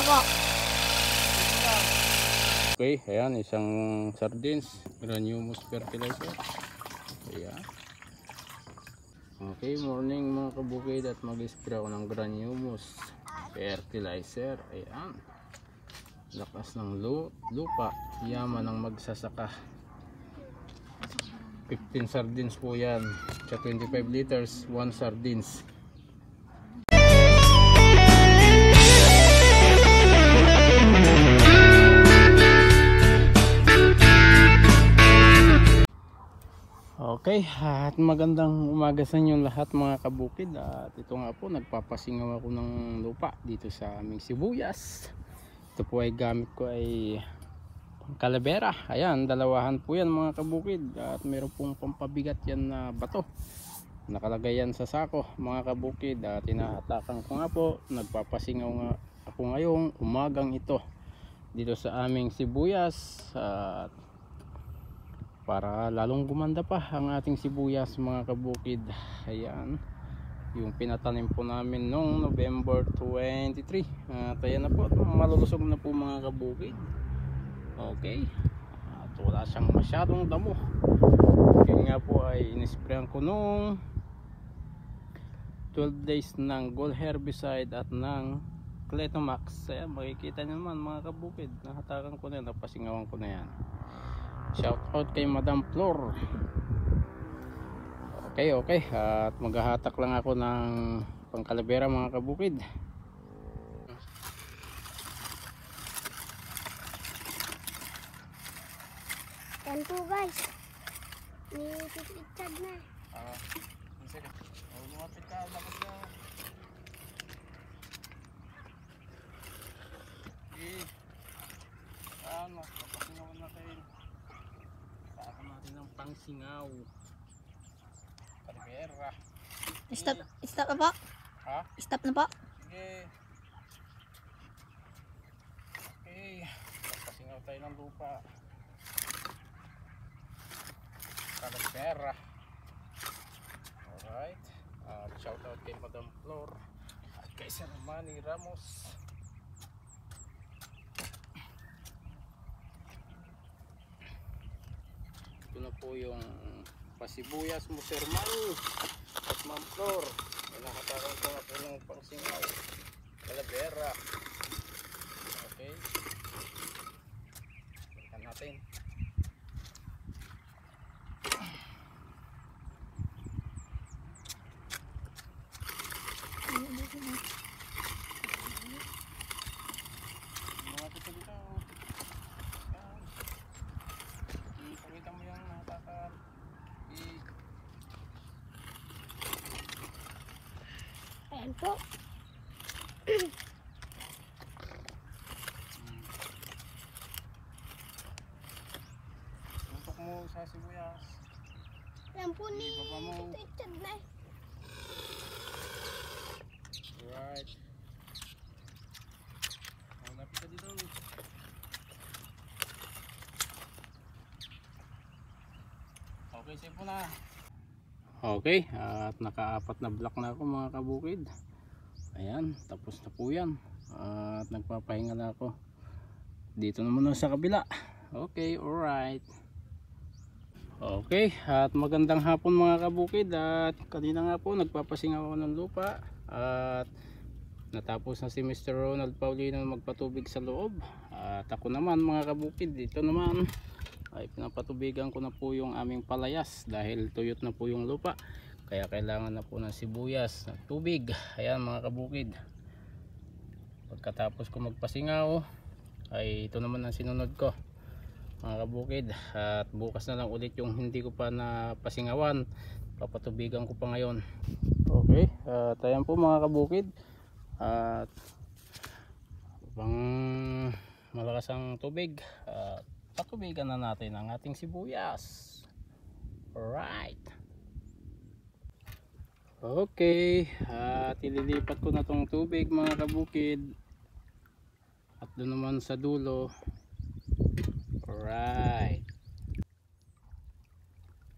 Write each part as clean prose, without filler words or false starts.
Opo. Okay, ayan, isang sardines, Granumus fertilizer. Ayan. Okay, morning mga kabukid, at mag-spray ako ng Granumus fertilizer. Ayan. Lakas ng lupa, yaman ng magsasaka. 15 sardines po yan. Sa 25 liters, 1 sardines. Okay, at magandang umaga sa inyo lahat mga kabukid. At ito nga po, nagpapasingaw ako ng lupa dito sa aming sibuyas. Ito po ay gamit ko ay Calavera. Ayan, dalawahan po yan mga kabukid. At meron pong pampabigat yan na bato. Nakalagay yan sa sako mga kabukid. At tinahatakan ko nga po, nagpapasingaw nga ako ngayong umagang ito dito sa aming sibuyas. At para lalong gumanda pa ang ating sibuyas mga kabukid. Ayan, yung pinatanim po namin noong November 23. At ayan na po, malulusog na po mga kabukid. Okay, at wala siyang masyadong damo. Yun nga po ay inisprayan ko noong 12 days ng Gold Herbicide at ng Cletomax. Ayan, makikita nyo naman mga kabukid, nahatakan ko na yan, napasingawan ko na yan. Shout out kay Madam Flor. Okay, at maghahatak lang ako ng pangkalabera mga kabukid. Yan po guys. May pipitsad na. Sige. Lumapit ka, dapat na. Ano, papasingawan natin. Saan natin ng pangsingaw. Kalabera. Stop na po. Ha? Stop na po. Sige. Okay. Papasingaw tayo ng lupa. Kalabera. Alright. Shout out kay Madam Flor at kay Sir Manny Ramos. Ito na po yung pasibuyas mo Sir Manny at Ma'am Flor. Nakataroon ko na po ng pangsingaw. Kalabera. Okay. Balikan natin. Ipakita mo yung natakan. Ayan po. Tuntok mo sa sibuyas. Ayan po ni Baba mo. pipitsad na. Right. Lapit ka dito. Okay, save mo na. Okay, at nakaapat na block na ako mga kabukid. Ayan, tapos na po yan. At nagpapahinga na ako. Dito naman sa kabila. Okay, alright. Okay, at magandang hapon mga kabukid. At kanina nga po nagpapasingaw ako ng lupa. At natapos na si Mr. Ronald Paulino magpatubig sa loob. At ako naman mga kabukid, dito naman ay pinapatubigan ko na po yung aming palayas dahil tuyot na po yung lupa. Kaya kailangan na po ng sibuyas ng tubig. Ayan mga kabukid. Pagkatapos ko magpasingaw ay ito naman ang sinunod ko mga kabukid. At bukas na lang ulit yung hindi ko pa napasingawan. Papatubigan ko pa ngayon. Okay, at ayan po mga kabukid. At pang malakas ang tubig, patubigan na natin ang ating sibuyas. Alright. Okay, at ililipat ko na tong tubig mga kabukid. At doon naman sa dulo. Alright.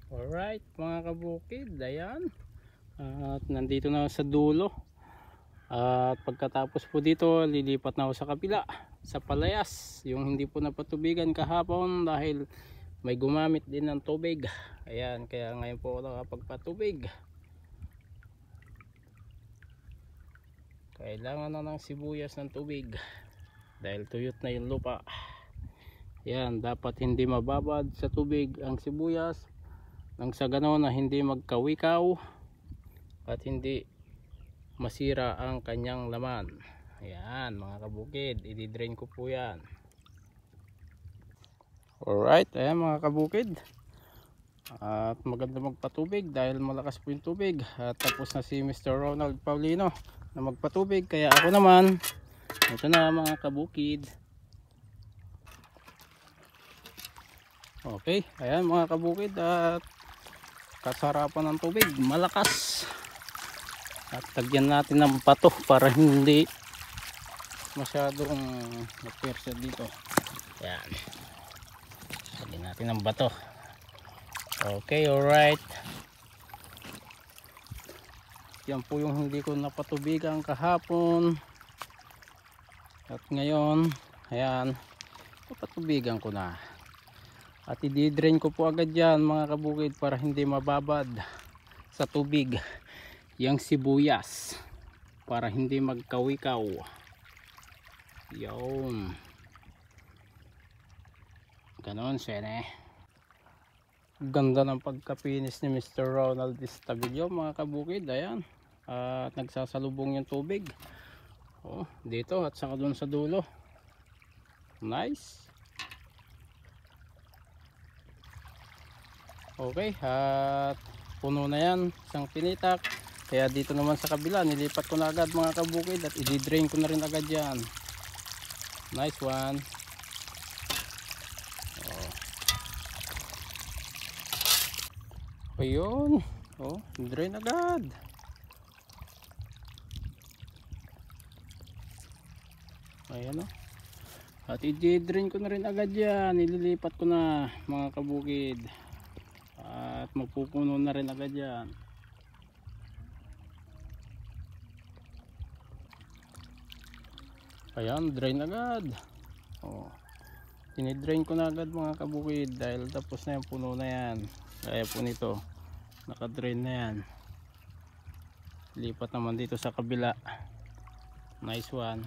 Alright mga kabukid, ayan. At nandito na sa dulo At pagkatapos po dito, lilipat na ako sa kabila, sa palayas, yung hindi po napatubigan kahapon dahil may gumamit din ng tubig. Ayan, kaya ngayon po ako nakapagpatubig. Kailangan na ng sibuyas ng tubig dahil tuyot na yung lupa. Ayan, dapat hindi mababad sa tubig ang sibuyas nang sa ganon na hindi magkawikaw at hindi masira ang kanyang laman. Ayan mga kabukid, i-drain ko po yan. Alright, ayan mga kabukid, at maganda magpatubig dahil malakas po yung tubig. At tapos na si Mr. Ronald Paulino na magpatubig, kaya ako naman ito na mga kabukid. Okay, ayan mga kabukid, at kasarapan ng tubig, malakas. At tagyan natin ng bato para hindi masyadong magpersa dito. Ayan, tagyan natin ng bato. Okay, alright. Yan po yung hindi ko napatubigan kahapon. At ngayon, ayan, napatubigan ko na. At i-drain ko po agad yan mga kabukid para hindi mababad sa tubig yung sibuyas, para hindi magkawikaw. Yun, ganon sene. Ganda ng pagkapinis ni Mr. Ronald Estavillo mga kabukid. Ayan, at nagsasalubong yung tubig dito at saka dun sa dulo. Nice. Okay, at puno na yan, isang pinitak. Kaya dito naman sa kabila, nilipat ko na agad mga kabukid at i-drain ko na rin agad yan. Nice one. Ayun, drain agad. Ayan at i-drain ko na rin agad yan, nililipat ko na mga kabukid. At magpupuno na rin agad yan. Ayan, drain agad. Tinidrain ko na agad mga kabukid dahil tapos na yung puno na yan. Kaya po nito, nakadrain na yan. Lipat naman dito sa kabila. Nice one.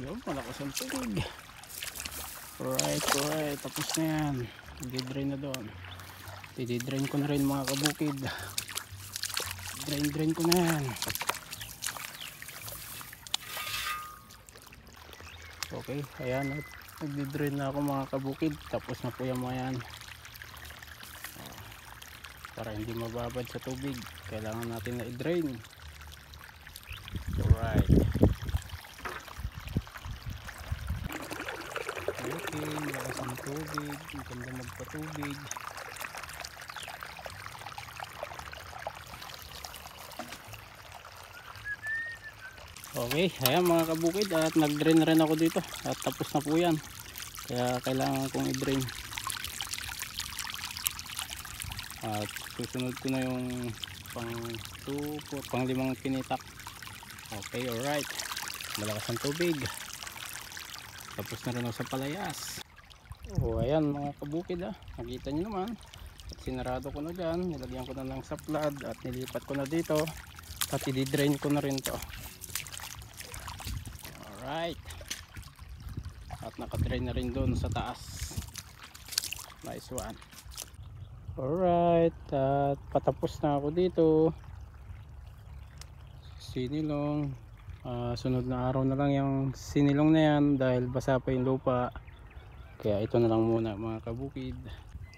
Yun, malakas ang tubig. Alright, tapos na yan. I-drain na doon. I-drain ko na rin mga kabukid. Drain ko na yan. Okay, ayan, at nag-drain na ako mga kabukid. Tapos na po yung mga yan. Para hindi mababad sa tubig, kailangan natin na i-drain. Alright. Okay, lakas ang tubig, maganda magpatubig. Okay, ayan mga kabukid, at nag-drain na rin ako dito at tapos na po yan, kaya kailangan kong i-drain. At susunod ko na yung pang 5 pinitak. Okay, alright, malakas ang tubig, tapos na rin ako sa palayas. Ayan mga kabukid, nakita nyo naman, at sinarado ko na dyan, nilagyan ko na ng saplad at nilipat ko na dito at i-drain ko na rin to. Alright, at nakadrain na rin doon sa taas. Nice one. Alright, at patapos na ako dito. Sinilong, sunod na araw na lang yung sinilong na yan dahil basa pa yung lupa. Kaya ito na lang muna mga kabukid.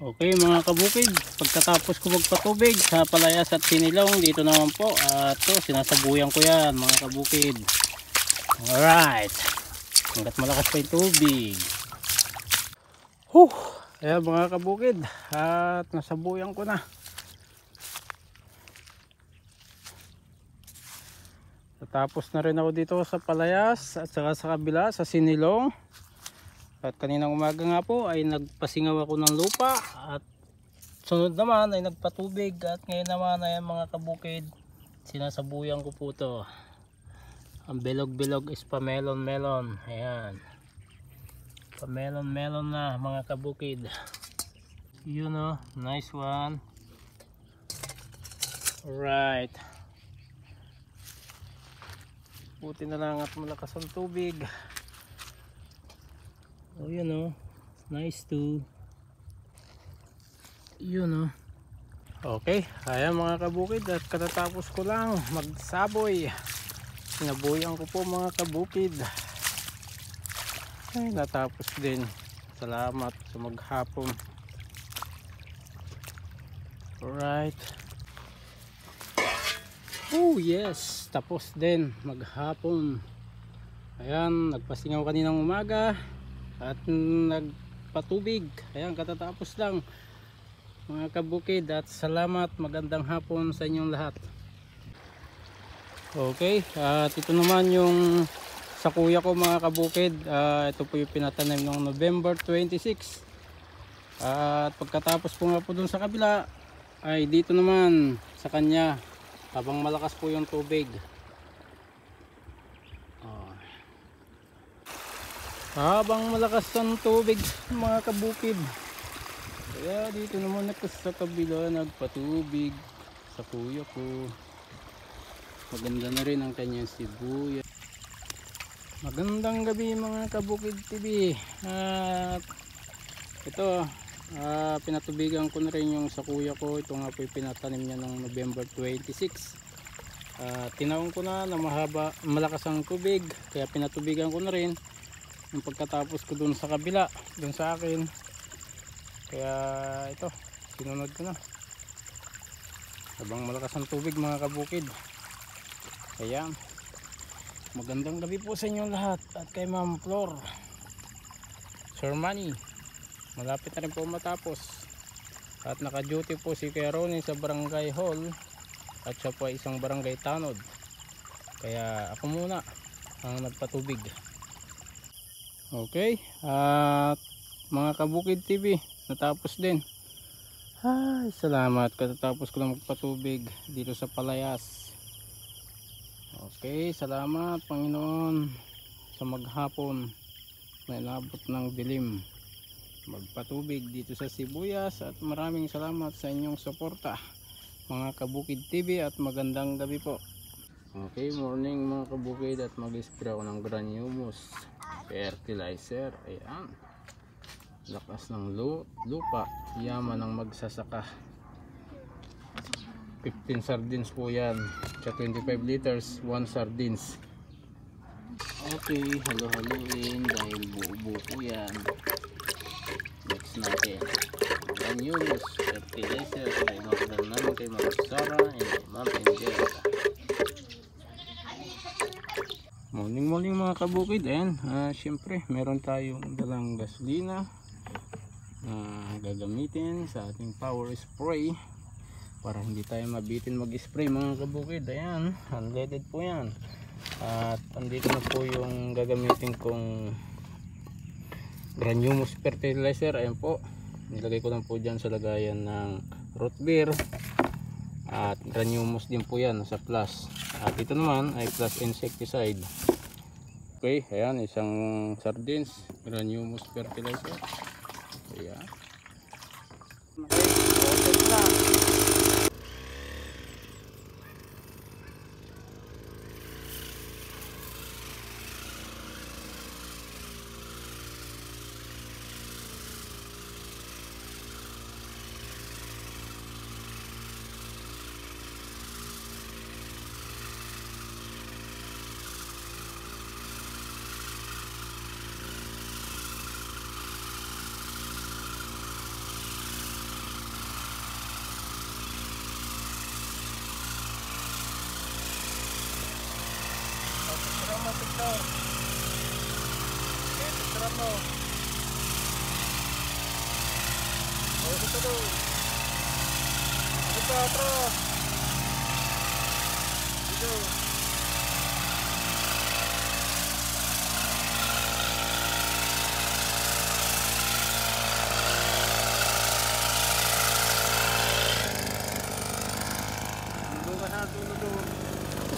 Okay mga kabukid, pagkatapos ko magpatubig sa palayas at sinilong, dito naman po at sinasabuyan ko yan mga kabukid. Alright, hanggat malakas pa yung tubig. Ayan mga kabukid, at nasabuyan ko na. Tapos na rin ako dito sa palayas at saka sa kabila sa sinilong. At kaninang umaga nga po ay nagpasingaw ako ng lupa at sunod naman ay nagpatubig at ngayon naman ay mga kabukid, sinasabuyan ko po to. Ang bilog-bilog is pamelon-melon. Ayan. Pamelon-melon na mga kabukid. Yun o, nice one. Alright. Buti na lang at malakas ang tubig. Oh, yun o. Nice too. Yun o. Okay, ayan mga kabukid, at katatapos ko lang magsaboy. Sinabuyan ko po mga kabukid. Ay, natapos din. Salamat sa maghapon. Alright. Oh yes, tapos din maghapon. Ayan, nagpasingaw kaninang umaga at nagpatubig. Ayan, katatapos lang mga kabukid, at salamat, magandang hapon sa inyong lahat. Okay, at ito naman yung sa kuya ko mga kabukid. Ito po yung pinatanim noong November 26. At pagkatapos po nga po dun sa kabila, ay dito naman sa kanya, habang malakas po yung tubig. Habang malakas ang tubig mga kabukid, kaya dito naman ako sa kabila nagpatubig sa kuya ko. Maganda na rin ang kanyang sibuyas. Magandang gabi mga kabukid TV. At ito, pinatubigan ko na rin yung sa kuya ko. Ito nga po yung pinatanim niya ng November 26. Tinaon ko na mahaba, malakas ang tubig, kaya pinatubigan ko na rin yung pagkatapos ko dun sa kabila, dun sa akin. Kaya ito, sinunod ko na habang malakas ang tubig mga kabukid. Kaya magandang gabi po sa inyong lahat, at kay Ma'am Flor, Sir Manny, malapit na rin po matapos, at naka-duty po si Kuya Ronnie sa Barangay Hall, at siya po ay isang barangay tanod, kaya ako muna ang nagpatubig. Okay, at mga kabukid TV, natapos din. Ay, salamat, katatapos ko lang magpatubig dito sa Palayas. Okay, salamat Panginoon sa maghapon na inabot ng dilim magpatubig dito sa sibuyas, at maraming salamat sa inyong suporta mga kabukid TV, at magandang gabi po. Okay, morning mga kabukid, at mag-spray ako ng Granumus fertilizer. Ayan, lakas ng lupa, yaman ng magsasaka. 15 sardines po yan, sa 25 liters 1 sardines. Okay, halo-haloin dahil buo-buo po yan. Next natin Granumus fertilizer na in-order namin kay Ma'am Sara and Ma'am Angelica. Morning mga kabukid. Ayan, syempre meron tayong dalang gasolina na gagamitin sa ating power spray para hindi tayo mabitin mag-spray mga kabukid. Ayan, unleaded po yan. At andito na po yung gagamitin kong Granumus fertilizer. Ayan po, nilagay ko lang po dyan sa lagayan ng root beer, at Granumus din po yan sa plus, at ito naman ay plus insecticide. Okay, ayan, isang sardines Granumus fertilizer. Ayan, okay, na.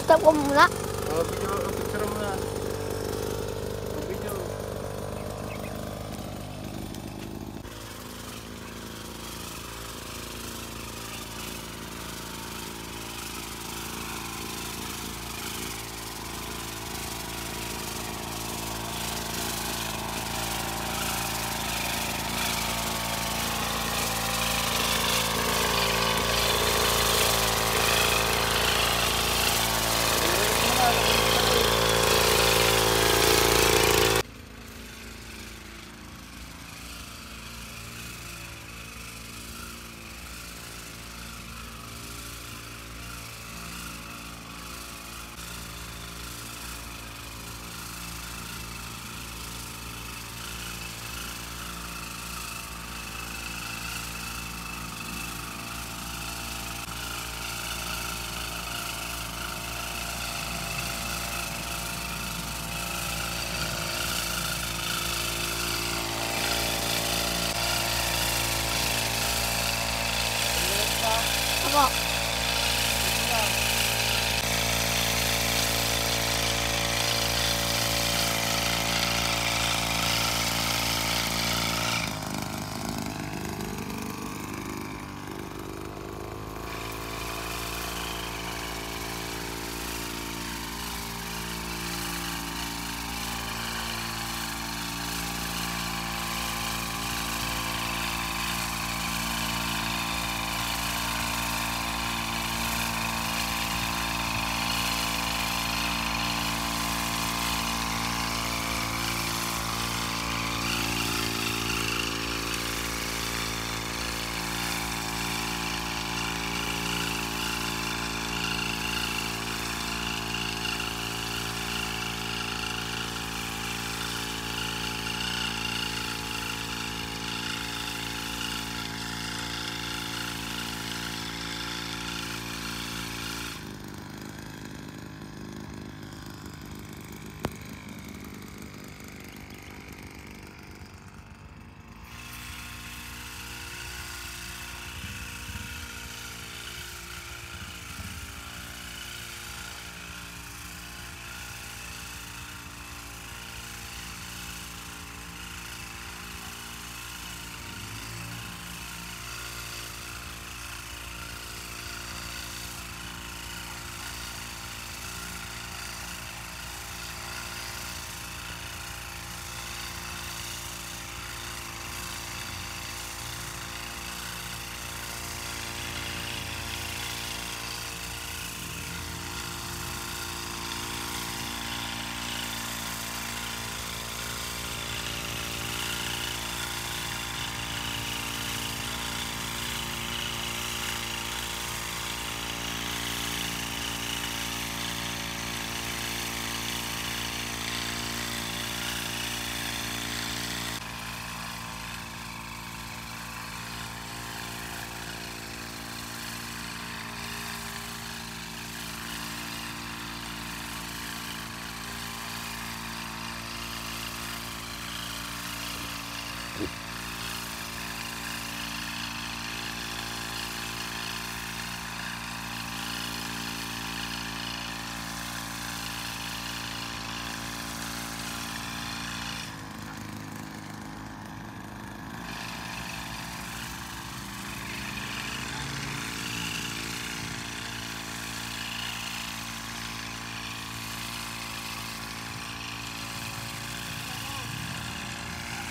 Stop ko muna. Video, picture mo na. Video. Apo.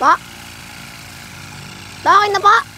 Pa? Bakit na pa?